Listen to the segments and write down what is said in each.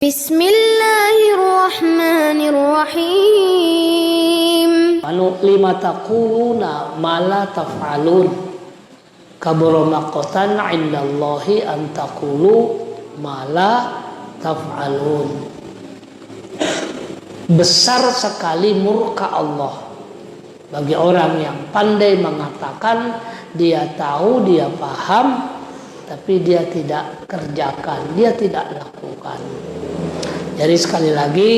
Bismillahirrahmanirrahim. Lima taquluna ma la taf'alun kabura maqtan 'indallahi an taqulu ma la taf'alun. Besar sekali murka Allah bagi orang yang pandai mengatakan dia tahu, dia paham, tapi dia tidak kerjakan, dia tidak lakukan. Jadi sekali lagi,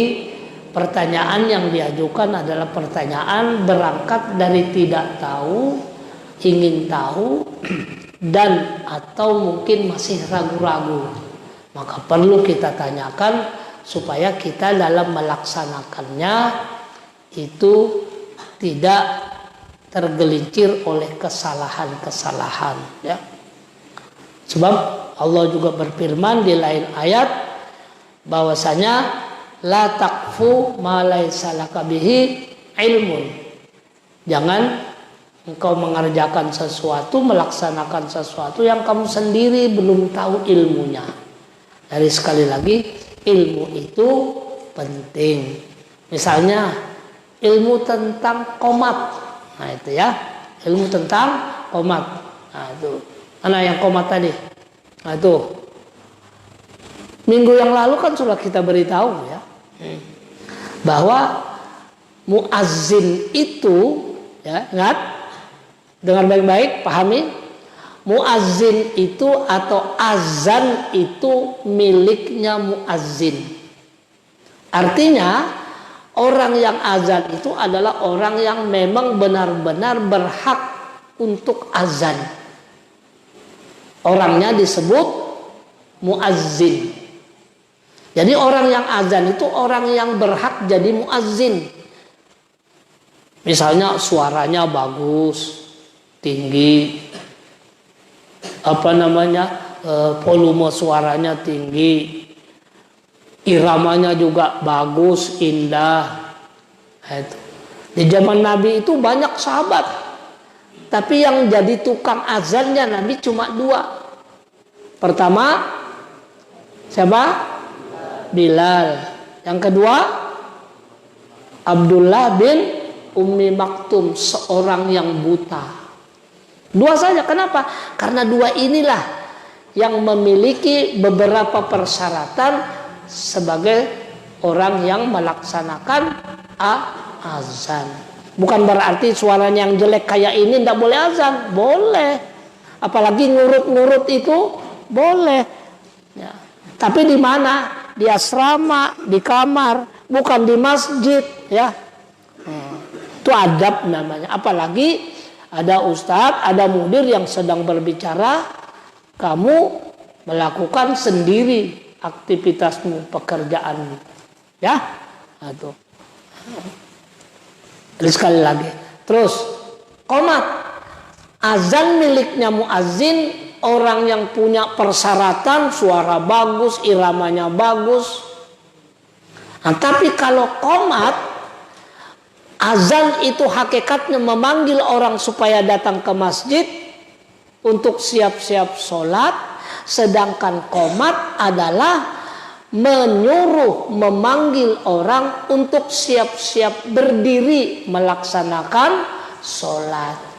pertanyaan yang diajukan adalah pertanyaan berangkat dari tidak tahu, ingin tahu, dan atau mungkin masih ragu-ragu. Maka perlu kita tanyakan supaya kita dalam melaksanakannya itu tidak tergelincir oleh kesalahan-kesalahan. Ya. Sebab Allah juga berfirman di lain ayat bahwasanya la taqfu ma laisa laka bihi ilmun. Jangan engkau mengerjakan sesuatu, melaksanakan sesuatu yang kamu sendiri belum tahu ilmunya. Dari sekali lagi, ilmu itu penting. Misalnya ilmu tentang qomat. Nah itu ya, ilmu tentang qomat. Nah itu. Mana yang qomat tadi? Nah itu. Minggu yang lalu kan sudah kita beritahu ya, bahwa muazzin itu, ya, ingat, dengar baik-baik, pahami, muazzin itu atau azan itu miliknya muazzin. Artinya orang yang azan itu adalah orang yang memang benar-benar berhak untuk azan. Orangnya disebut muazzin. Jadi orang yang azan itu orang yang berhak jadi muazzin. Misalnya suaranya bagus, tinggi, volume suaranya tinggi, iramanya juga bagus, indah. Itu. Di zaman Nabi itu banyak sahabat, tapi yang jadi tukang azannya Nabi cuma 2. Pertama, siapa? Bilal. Yang kedua, Abdullah bin Ummi Maktum, seorang yang buta. 2 saja. Kenapa? Karena 2 inilah yang memiliki beberapa persyaratan sebagai orang yang melaksanakan azan. Bukan berarti suaranya yang jelek kayak ini tidak boleh azan. Boleh. Apalagi ngurut-ngurut itu boleh. Ya. Tapi di mana? Di asrama, di kamar, bukan di masjid, ya. Itu adab namanya. Apalagi ada ustadz, ada mudir yang sedang berbicara, kamu melakukan sendiri aktivitasmu, pekerjaanmu, ya. Itu. Jadi sekali lagi. Terus qomat, azan miliknya muazzin. Orang yang punya persyaratan, suara bagus, iramanya bagus. Nah, tapi kalau qomat, azan itu hakikatnya memanggil orang supaya datang ke masjid untuk siap-siap sholat. Sedangkan qomat adalah menyuruh, memanggil orang untuk siap-siap berdiri melaksanakan sholat.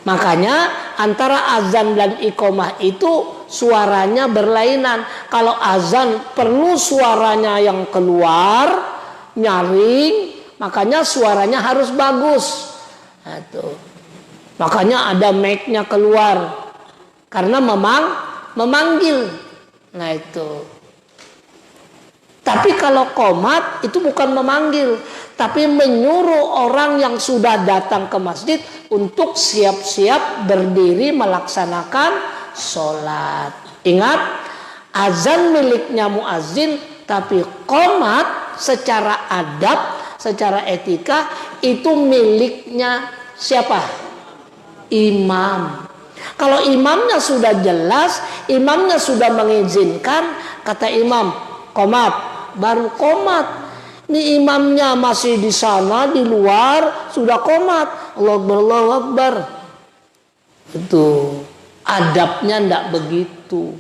Makanya antara azan dan iqomah itu suaranya berlainan. Kalau azan perlu suaranya yang keluar, nyaring, makanya suaranya harus bagus. Nah, tuh. Makanya ada mic-nya keluar karena memanggil. Nah itu. Tapi kalau qomat itu bukan memanggil, tapi menyuruh orang yang sudah datang ke masjid untuk siap-siap berdiri melaksanakan sholat. Ingat, azan miliknya muazzin, tapi qomat secara adab, secara etika itu miliknya siapa? Imam. Kalau imamnya sudah jelas, imamnya sudah mengizinkan, kata imam, qomat. Baru qomat. Ini imamnya masih di sana, di luar, sudah qomat. Allahu Akbar. Itu adabnya tidak begitu.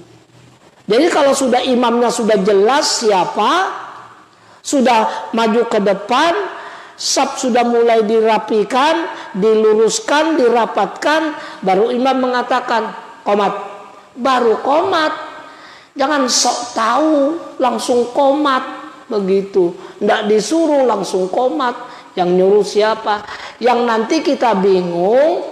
Jadi kalau sudah imamnya sudah jelas siapa, sudah maju ke depan, saf sudah mulai dirapikan, diluruskan, dirapatkan, baru imam mengatakan qomat. Baru qomat. Jangan sok tahu langsung qomat begitu. Tidak disuruh langsung qomat. Yang nyuruh siapa? Yang nanti kita bingung,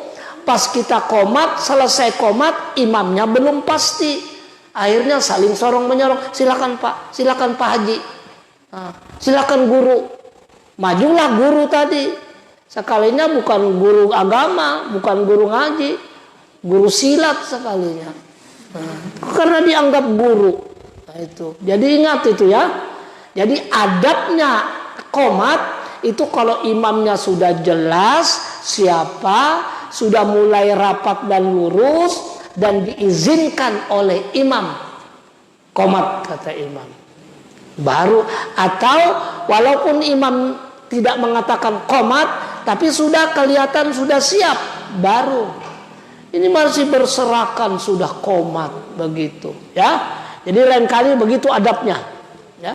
pas kita qomat, selesai qomat, imamnya belum pasti. Akhirnya saling sorong menyorong. Silakan Pak, silakan Pak Haji, silakan guru. Majulah guru tadi. Sekalinya bukan guru agama, bukan guru ngaji, guru silat sekalinya. Karena dianggap guru. Nah, itu. Jadi ingat itu ya. Jadi adabnya qomat itu kalau imamnya sudah jelas siapa, sudah mulai rapat dan lurus, dan diizinkan oleh imam, qomat kata imam. Baru, atau walaupun imam tidak mengatakan qomat, tapi sudah kelihatan sudah siap, baru. Ini masih berserakan sudah qomat begitu, ya. Jadi lain kali begitu adabnya.